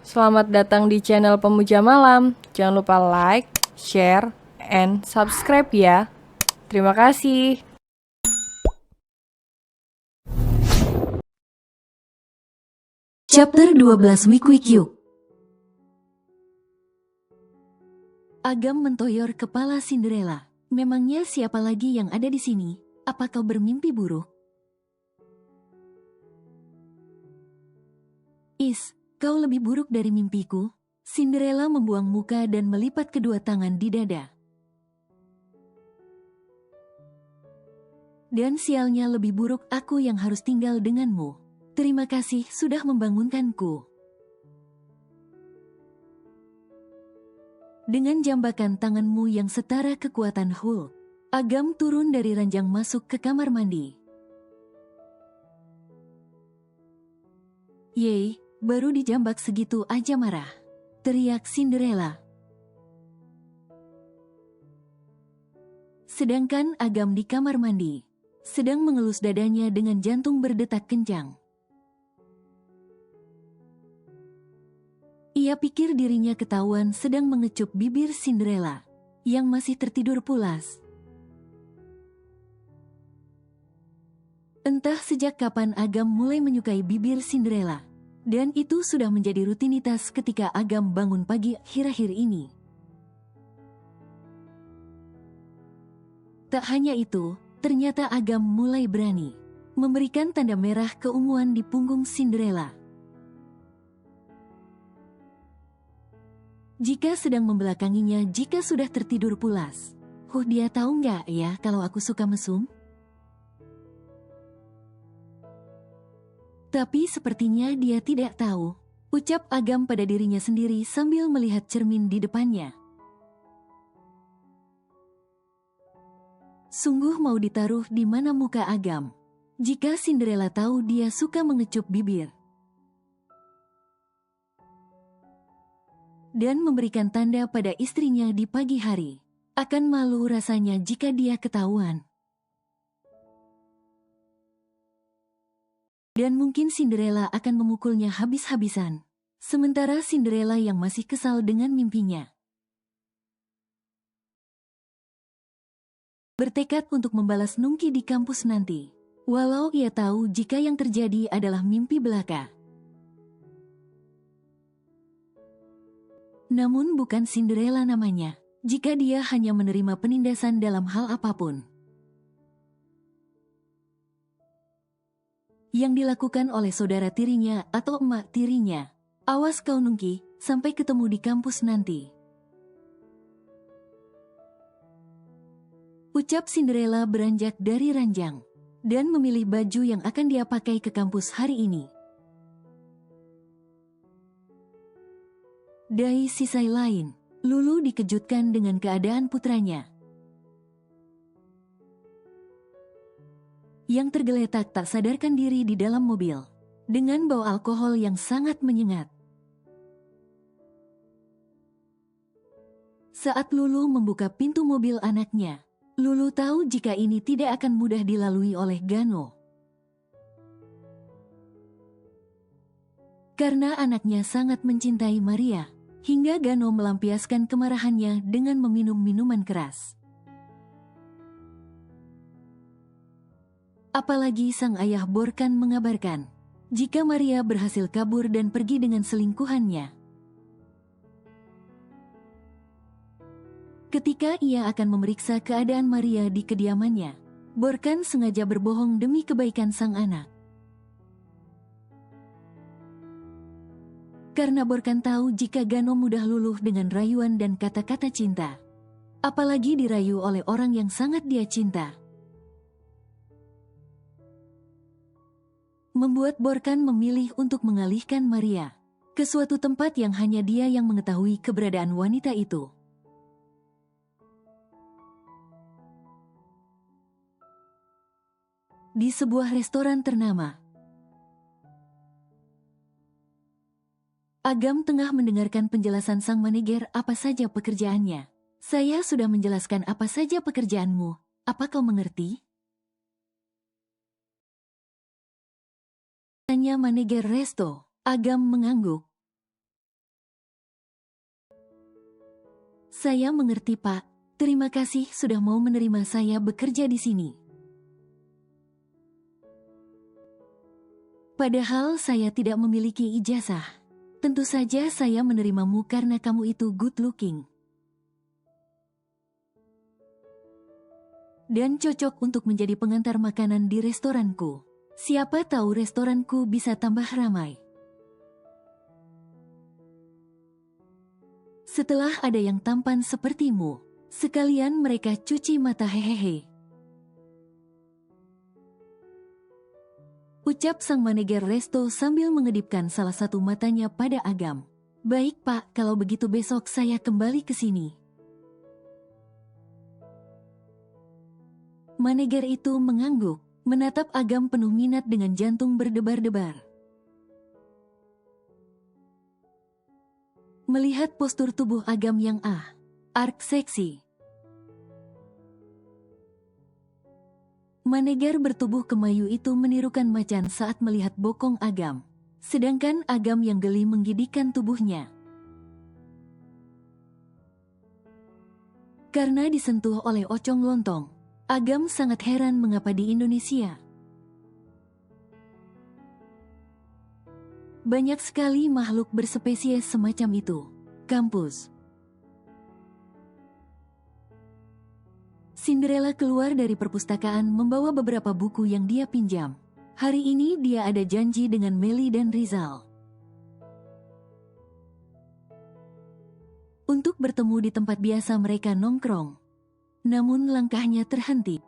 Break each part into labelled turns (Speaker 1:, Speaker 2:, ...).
Speaker 1: Selamat datang di channel Pemuja Malam. Jangan lupa like, share, and subscribe ya. Terima kasih.
Speaker 2: Chapter 12 Wik-Wik-Yuk. Agam mentoyor kepala Cinderella. Memangnya siapa lagi yang ada di sini? Apa kau bermimpi buruk? Kau lebih buruk dari mimpiku. Cinderella membuang muka dan melipat kedua tangan di dada. Dan sialnya lebih buruk aku yang harus tinggal denganmu. Terima kasih sudah membangunkanku. Dengan jambakan tanganmu yang setara kekuatan Hulk, Agam turun dari ranjang masuk ke kamar mandi. Yeay, baru dijambak segitu aja marah, teriak Cinderella. Sedangkan Agam di kamar mandi, sedang mengelus dadanya dengan jantung berdetak kencang. Ia pikir dirinya ketahuan sedang mengecup bibir Cinderella, yang masih tertidur pulas. Entah sejak kapan Agam mulai menyukai bibir Cinderella, dan itu sudah menjadi rutinitas ketika Agam bangun pagi akhir-akhir ini. Tak hanya itu, ternyata Agam mulai berani memberikan tanda merah keunguan di punggung Cinderella. Jika sedang membelakanginya jika sudah tertidur pulas. Dia tahu nggak ya kalau aku suka mesum? Tapi sepertinya dia tidak tahu, ucap Agam pada dirinya sendiri sambil melihat cermin di depannya. Sungguh mau ditaruh di mana muka Agam, jika Cinderella tahu dia suka mengecup bibir. Dan memberikan tanda pada istrinya di pagi hari. Akan malu rasanya jika dia ketahuan. Dan mungkin Cinderella akan memukulnya habis-habisan. Sementara Cinderella yang masih kesal dengan mimpinya, bertekad untuk membalas Nungki di kampus nanti. Walau ia tahu jika yang terjadi adalah mimpi belaka. Namun bukan Cinderella namanya, jika dia hanya menerima penindasan dalam hal apapun yang dilakukan oleh saudara tirinya atau emak tirinya. Awas kau Nungki, sampai ketemu di kampus nanti, ucap Cinderella beranjak dari ranjang dan memilih baju yang akan dia pakai ke kampus hari ini. Dari sisi lain, Lulu dikejutkan dengan keadaan putranya yang tergeletak tak sadarkan diri di dalam mobil dengan bau alkohol yang sangat menyengat. Saat Lulu membuka pintu mobil anaknya, Lulu tahu jika ini tidak akan mudah dilalui oleh Gano. Karena anaknya sangat mencintai Maria, hingga Gano melampiaskan kemarahannya dengan meminum minuman keras. Apalagi sang ayah Borkan mengabarkan, jika Maria berhasil kabur dan pergi dengan selingkuhannya. Ketika ia akan memeriksa keadaan Maria di kediamannya, Borkan sengaja berbohong demi kebaikan sang anak. Karena Borkan tahu jika Gano mudah luluh dengan rayuan dan kata-kata cinta. Apalagi dirayu oleh orang yang sangat dia cinta. Membuat Borkan memilih untuk mengalihkan Maria ke suatu tempat yang hanya dia yang mengetahui keberadaan wanita itu. Di sebuah restoran ternama. Agam tengah mendengarkan penjelasan sang manajer apa saja pekerjaannya. Saya sudah menjelaskan apa saja pekerjaanmu, apa kau mengerti? Tanya manajer resto. Agam mengangguk. Saya mengerti, Pak. Terima kasih sudah mau menerima saya bekerja di sini. Padahal saya tidak memiliki ijazah. Tentu saja saya menerimamu karena kamu itu good looking. Dan cocok untuk menjadi pengantar makanan di restoranku. Siapa tahu restoranku bisa tambah ramai. Setelah ada yang tampan sepertimu, sekalian mereka cuci mata hehehe. Ucap sang manajer resto sambil mengedipkan salah satu matanya pada Agam. Baik Pak, kalau begitu besok saya kembali ke sini. Manajer itu mengangguk, menatap Agam penuh minat dengan jantung berdebar-debar. Melihat postur tubuh Agam yang ark seksi. Manajer bertubuh kemayu itu menirukan macan saat melihat bokong Agam. Sedangkan Agam yang geli menggidihkan tubuhnya. Karena disentuh oleh ocong lontong, Agam sangat heran mengapa di Indonesia banyak sekali makhluk berspesies semacam itu. Kampus. Cinderella keluar dari perpustakaan membawa beberapa buku yang dia pinjam. Hari ini dia ada janji dengan Melly dan Rizal untuk bertemu di tempat biasa mereka nongkrong. Namun langkahnya terhenti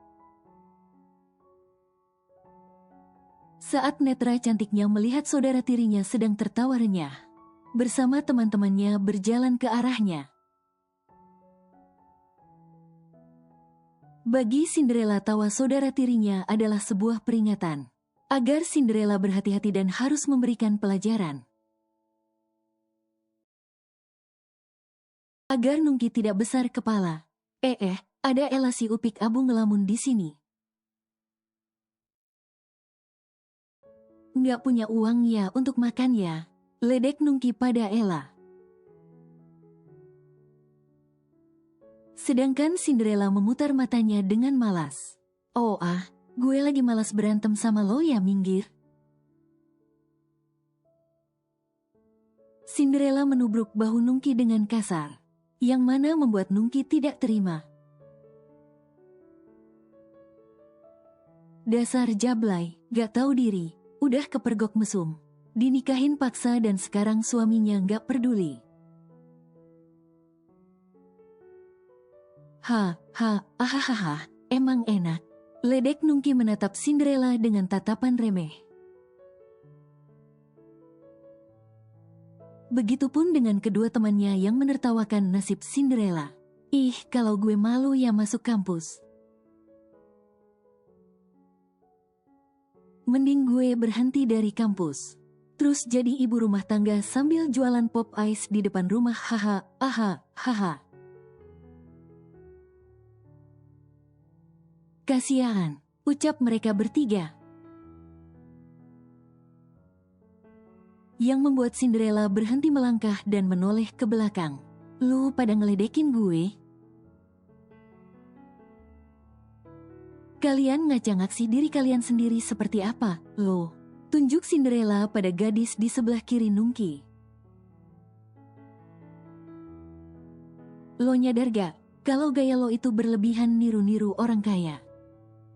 Speaker 2: saat netra cantiknya melihat saudara tirinya sedang tertawa renyah bersama teman-temannya berjalan ke arahnya. Bagi Cinderella, tawa saudara tirinya adalah sebuah peringatan agar Cinderella berhati-hati dan harus memberikan pelajaran. Agar Nungki tidak besar kepala. Ada Ella si upik abu ngelamun di sini. Nggak punya uang ya untuk makan ya? Ledek Nungki pada Ella. Sedangkan Cinderella memutar matanya dengan malas. Gue lagi malas berantem sama lo ya, minggir. Cinderella menubruk bahu Nungki dengan kasar, yang mana membuat Nungki tidak terima. Dasar jablay, gak tahu diri, udah kepergok mesum. Dinikahin paksa dan sekarang suaminya gak peduli. Emang enak. Ledek Nungki menatap Cinderella dengan tatapan remeh. Begitupun dengan kedua temannya yang menertawakan nasib Cinderella. Kalau gue malu ya masuk kampus. Mending gue berhenti dari kampus. Terus jadi ibu rumah tangga sambil jualan pop ice di depan rumah. Kasihan, ucap mereka bertiga. Yang membuat Cinderella berhenti melangkah dan menoleh ke belakang. Lu pada ngeledekin gue? Kalian ngacak-ngaksi diri kalian sendiri seperti apa, lo? Tunjuk Cinderella pada gadis di sebelah kiri Nungki. Lo nyadar gak, kalau gaya lo itu berlebihan niru-niru orang kaya?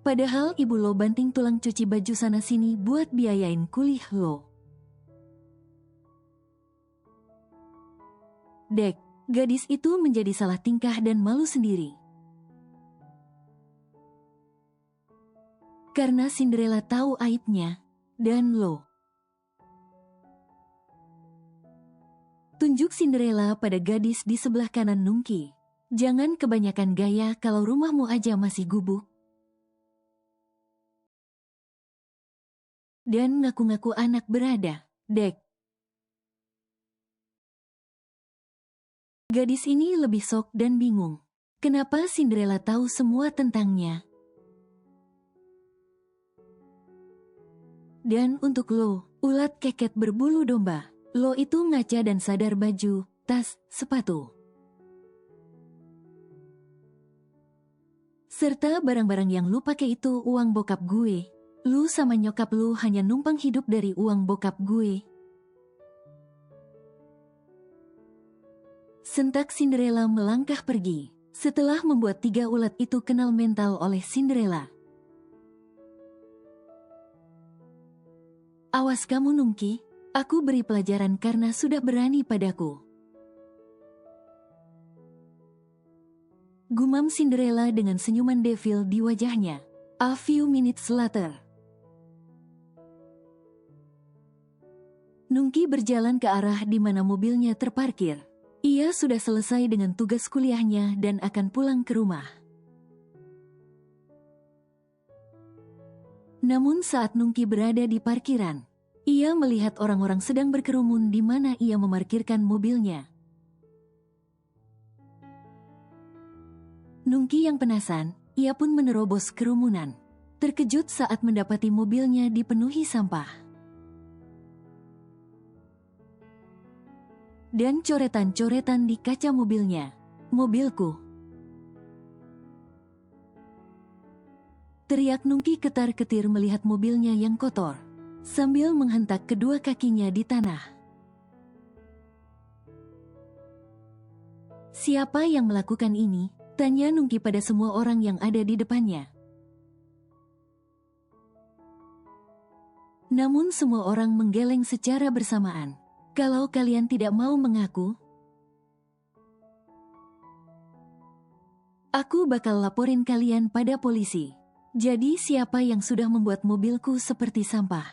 Speaker 2: Padahal ibu lo banting tulang cuci baju sana-sini buat biayain kuliah lo. Dek, gadis itu menjadi salah tingkah dan malu sendiri. Karena Cinderella tahu aibnya, dan lo. Tunjuk Cinderella pada gadis di sebelah kanan Nungki. Jangan kebanyakan gaya kalau rumahmu aja masih gubuk. Dan ngaku-ngaku anak berada, Dek. Gadis ini lebih sok dan bingung. Kenapa Cinderella tahu semua tentangnya? Dan untuk lo, ulat keket berbulu domba, lo itu ngaca dan sadar baju, tas, sepatu. Serta barang-barang yang lu pakai itu uang bokap gue. Lu sama nyokap lu hanya numpang hidup dari uang bokap gue. Sentak Cinderella melangkah pergi. Setelah membuat 3 ulat itu kenal mental oleh Cinderella. Awas kamu Nungki, aku beri pelajaran karena sudah berani padaku. Gumam Cinderella dengan senyuman devil di wajahnya. A few minutes later. Nungki berjalan ke arah di mana mobilnya terparkir. Ia sudah selesai dengan tugas kuliahnya dan akan pulang ke rumah. Namun saat Nungki berada di parkiran, ia melihat orang-orang sedang berkerumun di mana ia memarkirkan mobilnya. Nungki yang penasaran, ia pun menerobos kerumunan. Terkejut saat mendapati mobilnya dipenuhi sampah. Dan coretan-coretan di kaca mobilnya. Mobilku. Teriak Nungki ketar-ketir melihat mobilnya yang kotor, sambil menghentak kedua kakinya di tanah. Siapa yang melakukan ini? Tanya Nungki pada semua orang yang ada di depannya. Namun semua orang menggeleng secara bersamaan. Kalau kalian tidak mau mengaku, aku bakal laporin kalian pada polisi. Jadi siapa yang sudah membuat mobilku seperti sampah?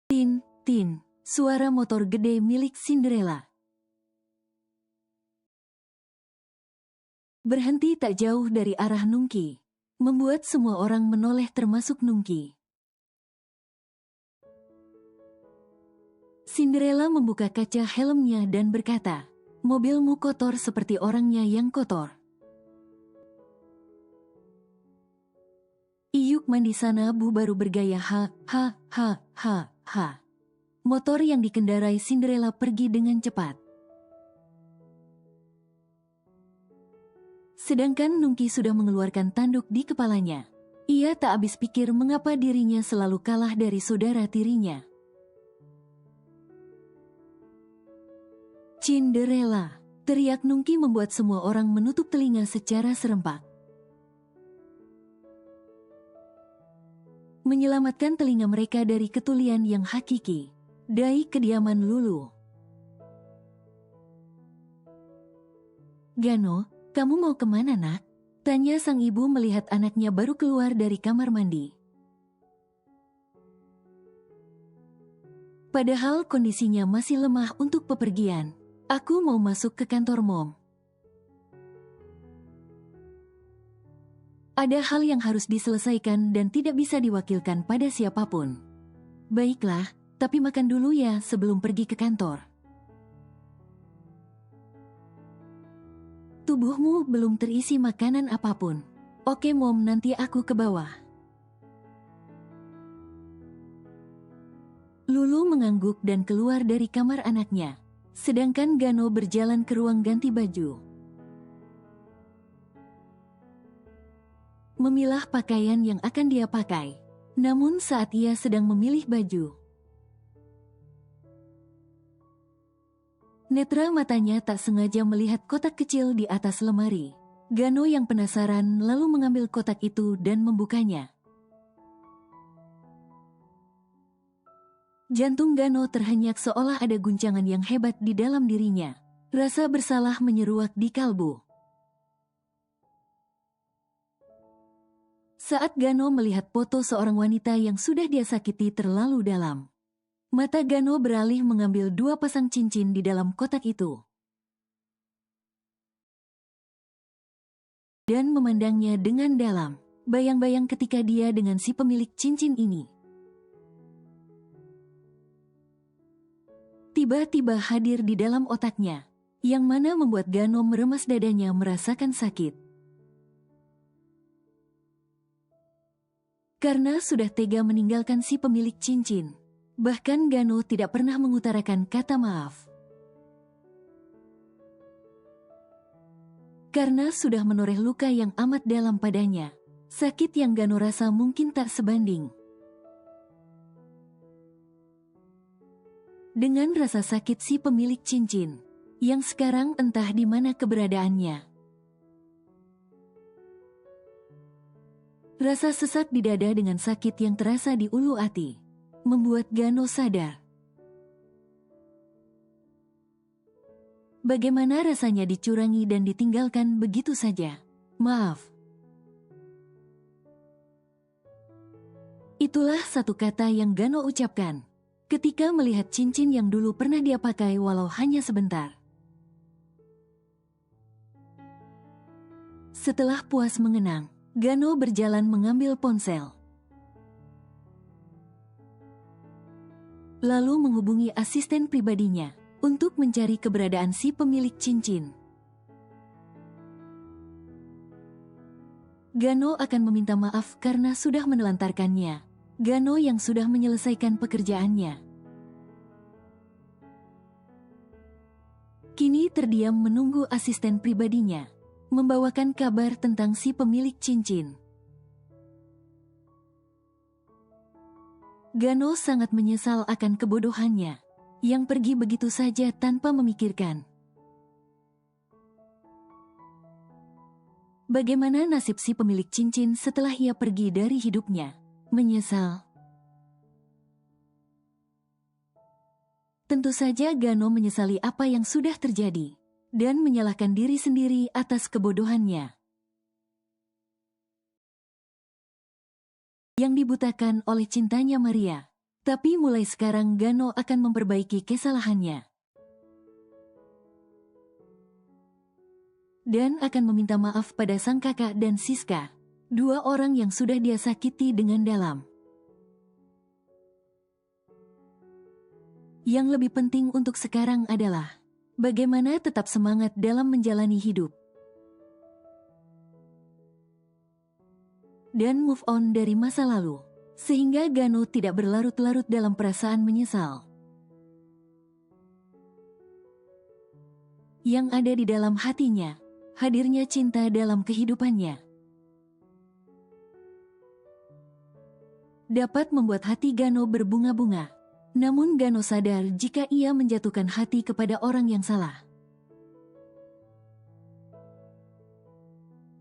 Speaker 2: Tin, tin, suara motor gede milik Cinderella. Berhenti tak jauh dari arah Nungki, membuat semua orang menoleh termasuk Nungki. Cinderella membuka kaca helmnya dan berkata, mobilmu kotor seperti orangnya yang kotor. Iyuk mandi sana Bu baru bergaya ha. Motor yang dikendarai Cinderella pergi dengan cepat. Sedangkan Nungki sudah mengeluarkan tanduk di kepalanya. Ia tak habis pikir mengapa dirinya selalu kalah dari saudara tirinya. Cinderella, teriak Nungki membuat semua orang menutup telinga secara serempak. Menyelamatkan telinga mereka dari ketulian yang hakiki. Dari kediaman Lulu. Gano, kamu mau kemana nak? Tanya sang ibu melihat anaknya baru keluar dari kamar mandi. Padahal kondisinya masih lemah untuk bepergian. Aku mau masuk ke kantor Mom. Ada hal yang harus diselesaikan dan tidak bisa diwakilkan pada siapapun. Baiklah, tapi makan dulu ya sebelum pergi ke kantor. Tubuhmu belum terisi makanan apapun. Oke Mom, nanti aku ke bawah. Lulu mengangguk dan keluar dari kamar anaknya. Sedangkan Gano berjalan ke ruang ganti baju. Memilah pakaian yang akan dia pakai. Namun saat ia sedang memilih baju, netra matanya tak sengaja melihat kotak kecil di atas lemari. Gano yang penasaran lalu mengambil kotak itu dan membukanya. Jantung Gano terhenyak seolah ada guncangan yang hebat di dalam dirinya. Rasa bersalah menyeruak di kalbu. Saat Gano melihat foto seorang wanita yang sudah dia sakiti terlalu dalam, mata Gano beralih mengambil 2 pasang cincin di dalam kotak itu. Dan memandangnya dengan dalam, bayang-bayang ketika dia dengan si pemilik cincin ini. Tiba-tiba hadir di dalam otaknya, yang mana membuat Gano meremas dadanya merasakan sakit. Karena sudah tega meninggalkan si pemilik cincin, bahkan Gano tidak pernah mengutarakan kata maaf. karena sudah menoreh luka yang amat dalam padanya. Sakit yang Gano rasa mungkin tak sebanding dengan rasa sakit si pemilik cincin, yang sekarang entah di mana keberadaannya. Rasa sesak di dada dengan sakit yang terasa di ulu hati membuat Gano sadar bagaimana rasanya dicurangi dan ditinggalkan begitu saja. Maaf. Itulah satu kata yang Gano ucapkan ketika melihat cincin yang dulu pernah dia pakai walau hanya sebentar. Setelah puas mengenang, Gano berjalan mengambil ponsel. Lalu menghubungi asisten pribadinya untuk mencari keberadaan si pemilik cincin. Gano akan meminta maaf karena sudah menelantarkannya. Gano yang sudah menyelesaikan pekerjaannya kini terdiam menunggu asisten pribadinya membawakan kabar tentang si pemilik cincin. Gano sangat menyesal akan kebodohannya yang pergi begitu saja tanpa memikirkan bagaimana nasib si pemilik cincin setelah ia pergi dari hidupnya. Menyesal. Tentu saja Gano menyesali apa yang sudah terjadi dan menyalahkan diri sendiri atas kebodohannya yang dibutakan oleh cintanya Maria. Tapi mulai sekarang Gano akan memperbaiki kesalahannya dan akan meminta maaf pada sang kakak dan Siska, dua orang yang sudah dia sakiti dengan dalam. Yang lebih penting untuk sekarang adalah bagaimana tetap semangat dalam menjalani hidup dan move on dari masa lalu, sehingga Gano tidak berlarut-larut dalam perasaan menyesal yang ada di dalam hatinya. Hadirnya cinta dalam kehidupannya dapat membuat hati Gano berbunga-bunga. Namun Gano sadar jika ia menjatuhkan hati kepada orang yang salah,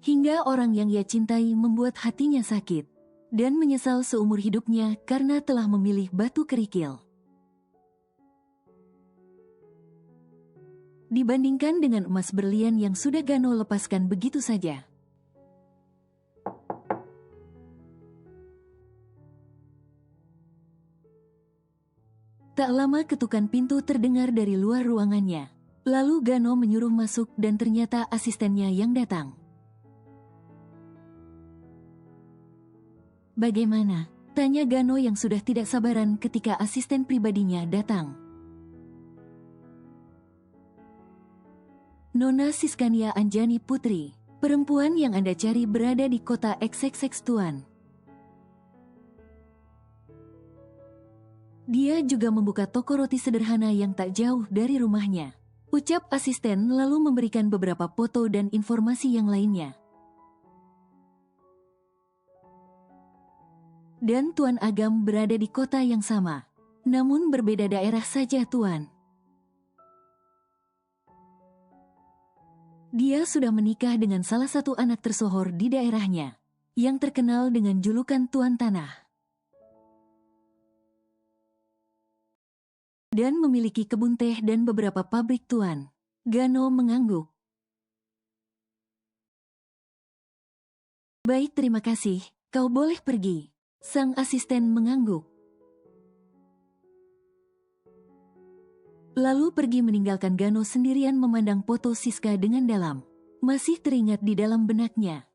Speaker 2: hingga orang yang ia cintai membuat hatinya sakit dan menyesal seumur hidupnya karena telah memilih batu kerikil. Dibandingkan dengan emas berlian yang sudah Gano lepaskan begitu saja. Tak lama ketukan pintu terdengar dari luar ruangannya. Lalu Gano menyuruh masuk dan ternyata asistennya yang datang. Bagaimana? Tanya Gano yang sudah tidak sabaran ketika asisten pribadinya datang. Nona Siskania Anjani Putri, perempuan yang Anda cari berada di kota XXX Tuan. Dia juga membuka toko roti sederhana yang tak jauh dari rumahnya. Ucap asisten lalu memberikan beberapa foto dan informasi yang lainnya. Dan Tuan Agam berada di kota yang sama, namun berbeda daerah saja Tuan. Dia sudah menikah dengan salah satu anak tersohor di daerahnya, yang terkenal dengan julukan Tuan Tanah. Dan memiliki kebun teh dan beberapa pabrik Tuan. Gano mengangguk. Baik, terima kasih, kau boleh pergi. Sang asisten mengangguk. Lalu pergi meninggalkan Gano sendirian memandang foto Siska dengan dalam. Masih teringat di dalam benaknya.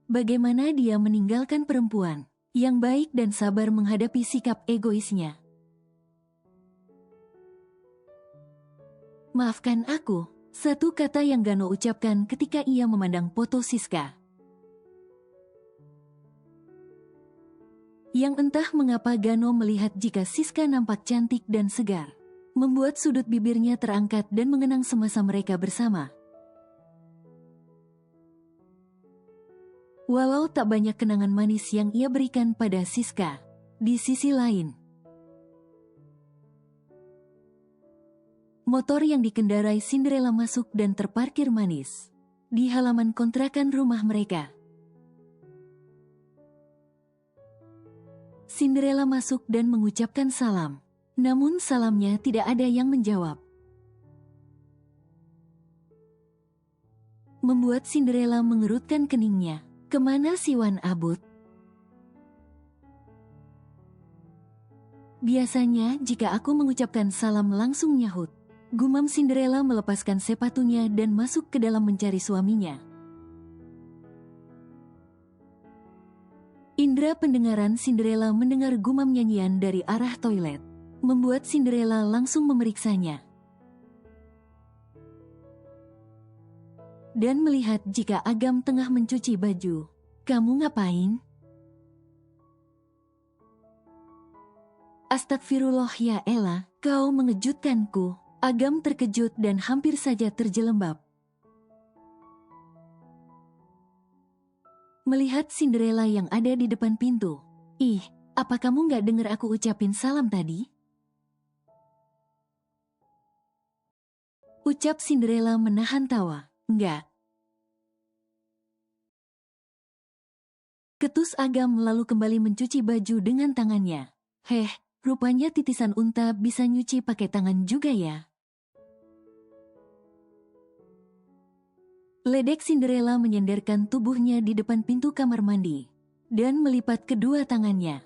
Speaker 2: Bagaimana dia meninggalkan perempuan yang baik dan sabar menghadapi sikap egoisnya. Maafkan aku, satu kata yang Gano ucapkan ketika ia memandang foto Siska. Yang entah mengapa Gano melihat jika Siska nampak cantik dan segar. membuat sudut bibirnya terangkat dan mengenang semasa mereka bersama. Walau tak banyak kenangan manis yang ia berikan pada Siska, di sisi lain, motor yang dikendarai Cinderella masuk dan terparkir manis di halaman kontrakan rumah mereka. Cinderella masuk dan mengucapkan salam. Namun salamnya tidak ada yang menjawab. Membuat Cinderella mengerutkan keningnya. Kemana si Wan Abut? Biasanya jika aku mengucapkan salam langsung nyahut. Gumam Cinderella melepaskan sepatunya dan masuk ke dalam mencari suaminya. Indra pendengaran Cinderella mendengar gumam nyanyian dari arah toilet, membuat Cinderella langsung memeriksanya. Dan melihat jika Agam tengah mencuci baju. Kamu ngapain? Astagfirullah ya Ella, kau mengejutkanku. Agam terkejut dan hampir saja terjelembab. Melihat Cinderella yang ada di depan pintu. Ih, apa kamu gak dengar aku ucapin salam tadi? Ucap Cinderella menahan tawa. Enggak. Ketus Agam lalu kembali mencuci baju dengan tangannya. Heh, rupanya titisan unta bisa nyuci pakai tangan juga ya. Ledek Cinderella menyenderkan tubuhnya di depan pintu kamar mandi dan melipat kedua tangannya.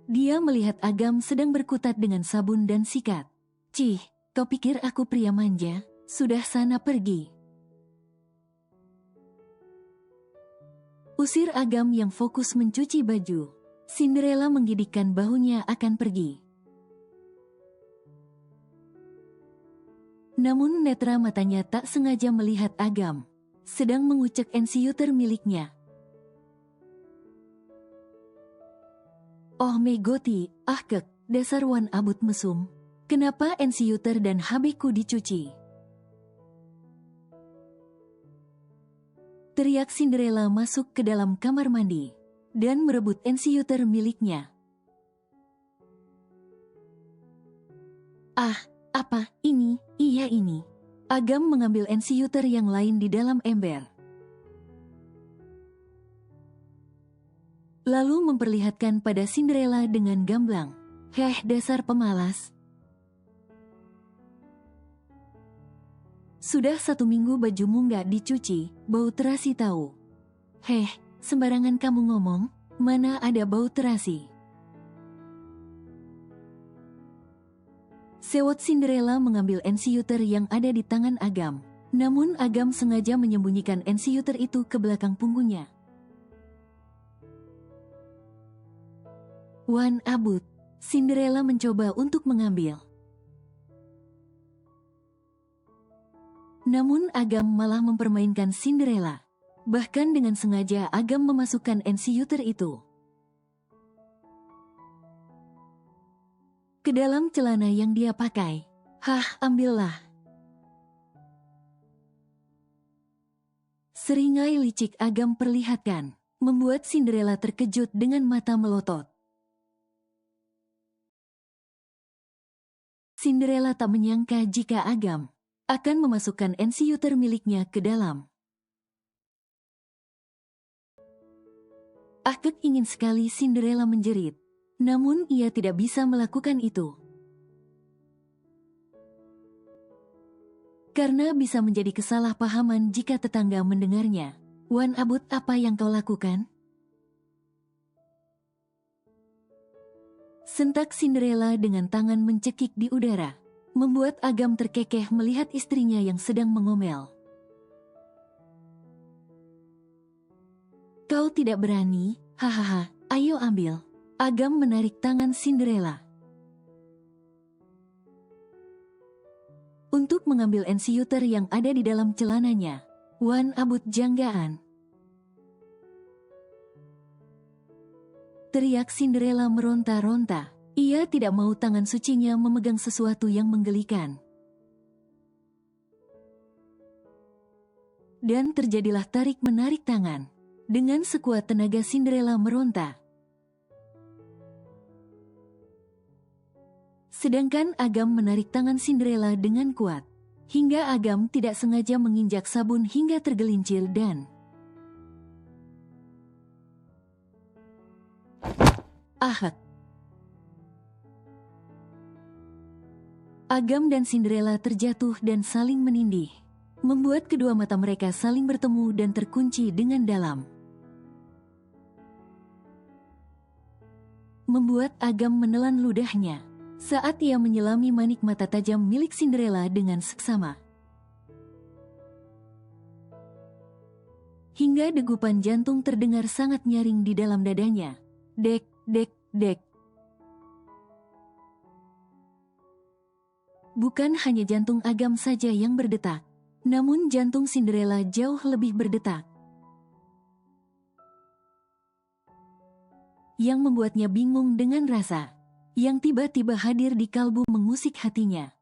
Speaker 2: Dia melihat Agam sedang berkutat dengan sabun dan sikat. Cih, kau pikir aku pria manja? Sudah sana pergi. Usir Agam yang fokus mencuci baju. Cinderella menggigitkan bahunya akan pergi. Namun netra matanya tak sengaja melihat Agam sedang mengucek NCuter miliknya. Oh megoti, kek, dasar Wan Abut mesum. Kenapa NCuter dan HB ku dicuci? Teriak Cinderella masuk ke dalam kamar mandi dan merebut NCuter miliknya. Apa, ini, iya ini. Agam mengambil NCuter yang lain di dalam ember. Lalu memperlihatkan pada Cinderella dengan gamblang. Heh, dasar pemalas. Sudah 1 minggu bajumu nggak dicuci, bau terasi tahu. Heh, sembarangan kamu ngomong, mana ada bau terasi. Sewot Cinderella mengambil NCuter yang ada di tangan Agam. Namun Agam sengaja menyembunyikan NCuter itu ke belakang punggungnya. Wan Abut, Cinderella mencoba untuk mengambil. Namun Agam malah mempermainkan Cinderella. Bahkan dengan sengaja Agam memasukkan NCuter itu ke dalam celana yang dia pakai. Hah, ambillah. Seringai licik Agam perlihatkan, membuat Cinderella terkejut dengan mata melotot. Cinderella tak menyangka jika Agam akan memasukkan NCuter miliknya ke dalam. Kek ingin sekali Cinderella menjerit. Namun ia tidak bisa melakukan itu. Karena bisa menjadi kesalahpahaman jika tetangga mendengarnya. Wan Abut, apa yang kau lakukan? Sentak Cinderella dengan tangan mencekik di udara, membuat Agam terkekeh melihat istrinya yang sedang mengomel. Kau tidak berani? Hahaha, ayo ambil. Agam menarik tangan Cinderella untuk mengambil NCuter yang ada di dalam celananya. Wan Abut janggaan. Teriak Cinderella meronta-ronta. Ia tidak mau tangan sucinya memegang sesuatu yang menggelikan. Dan terjadilah tarik-menarik tangan. Dengan sekuat tenaga Cinderella meronta. Sedangkan Agam menarik tangan Cinderella dengan kuat. Hingga Agam tidak sengaja menginjak sabun hingga tergelincir dan... Ahak! Agam dan Cinderella terjatuh dan saling menindih. Membuat kedua mata mereka saling bertemu dan terkunci dengan dalam. Membuat Agam menelan ludahnya saat ia menyelami manik mata tajam milik Cinderella dengan seksama. Hingga degupan jantung terdengar sangat nyaring di dalam dadanya. Dek, dek, dek. Bukan hanya jantung Agam saja yang berdetak, namun jantung Cinderella jauh lebih berdetak. Yang membuatnya bingung dengan rasa yang tiba-tiba hadir di kalbu mengusik hatinya.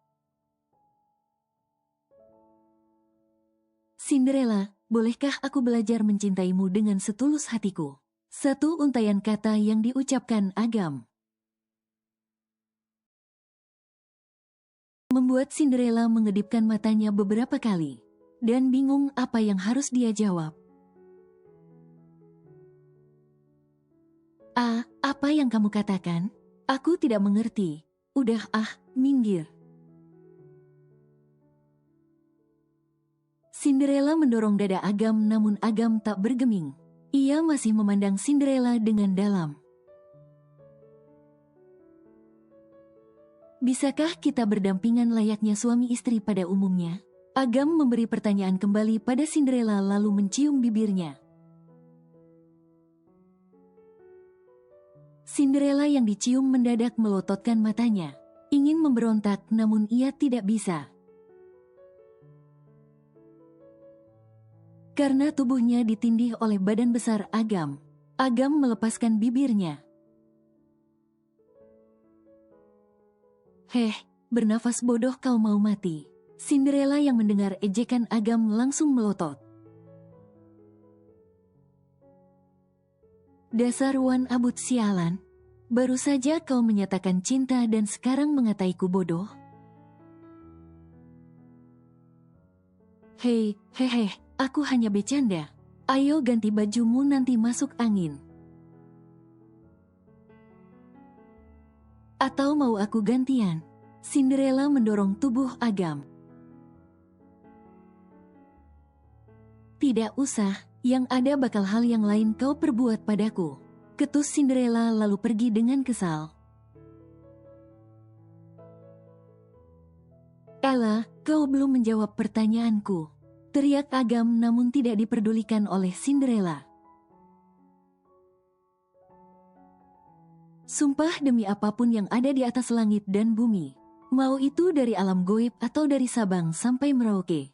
Speaker 2: Cinderella, bolehkah aku belajar mencintaimu dengan setulus hatiku? Satu untaian kata yang diucapkan Agam membuat Cinderella mengedipkan matanya beberapa kali dan bingung apa yang harus dia jawab. Apa yang kamu katakan? Aku tidak mengerti. Udah minggir. Cinderella mendorong dada Agam namun Agam tak bergeming. Ia masih memandang Cinderella dengan dalam. Bisakah kita berdampingan layaknya suami istri pada umumnya? Agam memberi pertanyaan kembali pada Cinderella lalu mencium bibirnya. Cinderella yang dicium mendadak melototkan matanya. Ingin memberontak namun ia tidak bisa. Karena tubuhnya ditindih oleh badan besar Agam. Agam melepaskan bibirnya. Bernafas bodoh kau mau mati. Cinderella yang mendengar ejekan Agam langsung melotot. Dasar Wan Abut sialan. Baru saja kau menyatakan cinta dan sekarang mengataiku bodoh. Aku hanya bercanda. Ayo ganti bajumu nanti masuk angin. Atau mau aku gantian? Cinderella mendorong tubuh Agam. Tidak usah. Yang ada bakal hal yang lain kau perbuat padaku. Ketus Cinderella lalu pergi dengan kesal. Ella, kau belum menjawab pertanyaanku. Teriak Agam namun tidak diperdulikan oleh Cinderella. Sumpah demi apapun yang ada di atas langit dan bumi. Mau itu dari alam goib atau dari Sabang sampai Merauke.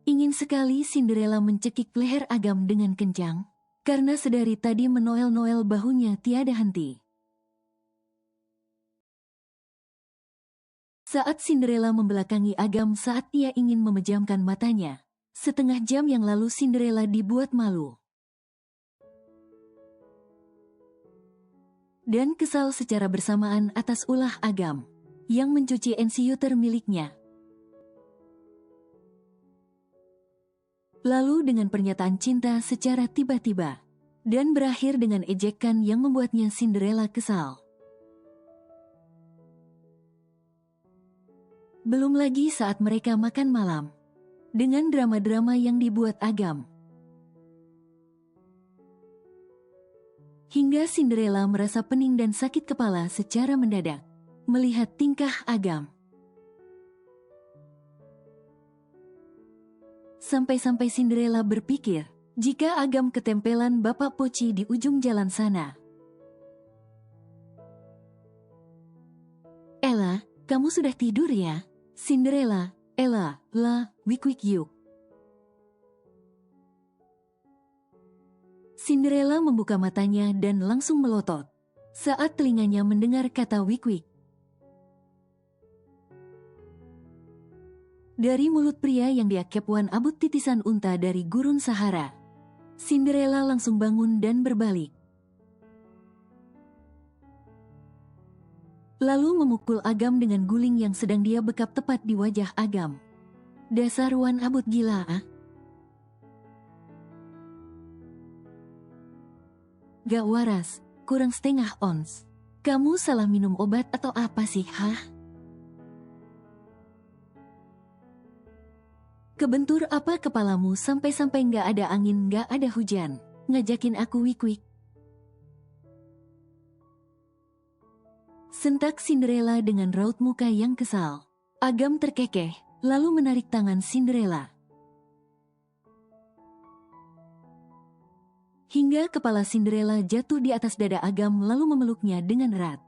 Speaker 2: Ingin sekali Cinderella mencekik leher Agam dengan kencang, karena sedari tadi menoel-noel bahunya tiada henti. Saat Cinderella membelakangi Agam saat ia ingin memejamkan matanya, setengah jam yang lalu Cinderella dibuat malu. Dan kesal secara bersamaan atas ulah Agam, yang mencuci insinyur miliknya. Lalu dengan pernyataan cinta secara tiba-tiba, dan berakhir dengan ejekan yang membuatnya Cinderella kesal. Belum lagi saat mereka makan malam, dengan drama-drama yang dibuat Agam. Hingga Cinderella merasa pening dan sakit kepala secara mendadak, melihat tingkah Agam. Sampai-sampai Cinderella berpikir, jika Agam ketempelan Bapak Poci di ujung jalan sana. Ella, kamu sudah tidur ya? Cinderella, Ella, wik yuk. Cinderella membuka matanya dan langsung melotot saat telinganya mendengar kata wik-wik. Dari mulut pria yang dia kepuan abut titisan unta dari gurun Sahara, Cinderella langsung bangun dan berbalik. Lalu memukul Agam dengan guling yang sedang dia bekap tepat di wajah Agam. Dasar wan abut gila, ah? Gak waras, kurang setengah ons. Kamu salah minum obat atau apa sih, hah? Kebentur apa kepalamu sampai-sampai gak ada angin, gak ada hujan, ngajakin aku wik-wik. Sentak Cinderella dengan raut muka yang kesal. Agam terkekeh, lalu menarik tangan Cinderella. Hingga kepala Cinderella jatuh di atas dada Agam lalu memeluknya dengan erat.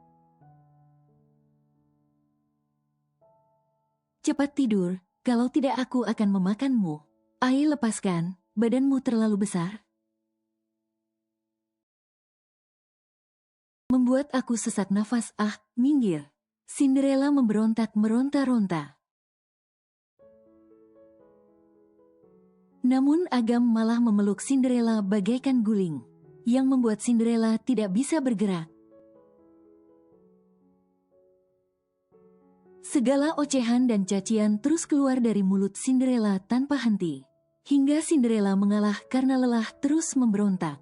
Speaker 2: Cepat tidur, kalau tidak aku akan memakanmu. Ayo lepaskan, badanmu terlalu besar. Membuat aku sesak nafas, minggir. Cinderella memberontak meronta-ronta. Namun Agam malah memeluk Cinderella bagaikan guling, yang membuat Cinderella tidak bisa bergerak. Segala ocehan dan cacian terus keluar dari mulut Cinderella tanpa henti, hingga Cinderella mengalah karena lelah terus memberontak.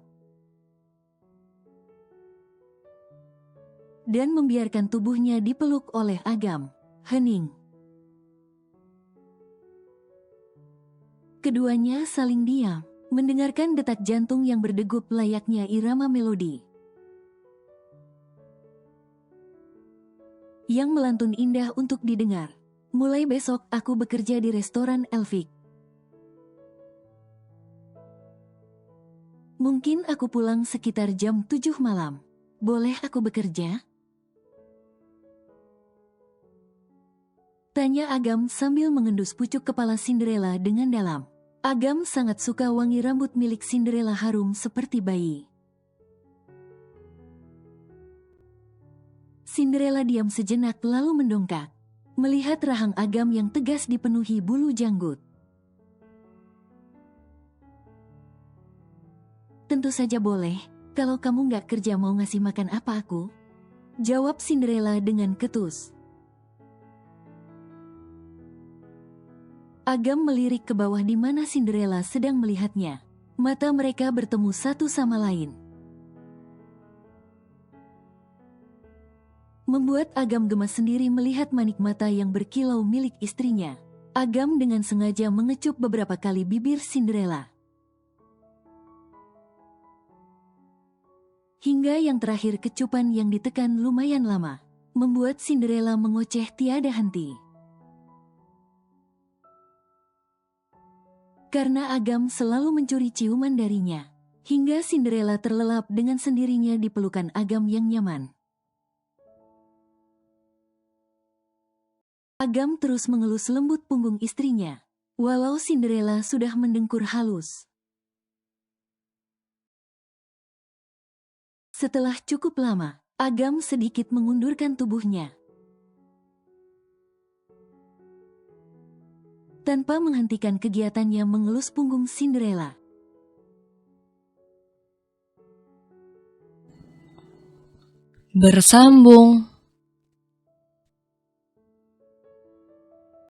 Speaker 2: Dan membiarkan tubuhnya dipeluk oleh Agam, hening. Keduanya saling diam, mendengarkan detak jantung yang berdegup layaknya irama melodi. Yang melantun indah untuk didengar. Mulai besok aku bekerja di restoran Elvic. Mungkin aku pulang sekitar jam 7 malam. Boleh aku bekerja? Tanya Agam sambil mengendus pucuk kepala Cinderella dengan dalam. Agam sangat suka wangi rambut milik Cinderella harum seperti bayi. Cinderella diam sejenak lalu mendongak, melihat rahang Agam yang tegas dipenuhi bulu janggut. Tentu saja boleh, kalau kamu nggak kerja mau ngasih makan apa aku? Jawab Cinderella dengan ketus. Agam melirik ke bawah di mana Cinderella sedang melihatnya. Mata mereka bertemu satu sama lain. Membuat Agam gemas sendiri melihat manik mata yang berkilau milik istrinya. Agam dengan sengaja mengecup beberapa kali bibir Cinderella. Hingga yang terakhir kecupan yang ditekan lumayan lama, membuat Cinderella mengoceh tiada henti. Karena Agam selalu mencuri ciuman darinya, hingga Cinderella terlelap dengan sendirinya di pelukan Agam yang nyaman. Agam terus mengelus lembut punggung istrinya, walau Cinderella sudah mendengkur halus. Setelah cukup lama, Agam sedikit mengundurkan tubuhnya. Tanpa menghentikan kegiatannya mengelus punggung Cinderella.
Speaker 1: Bersambung.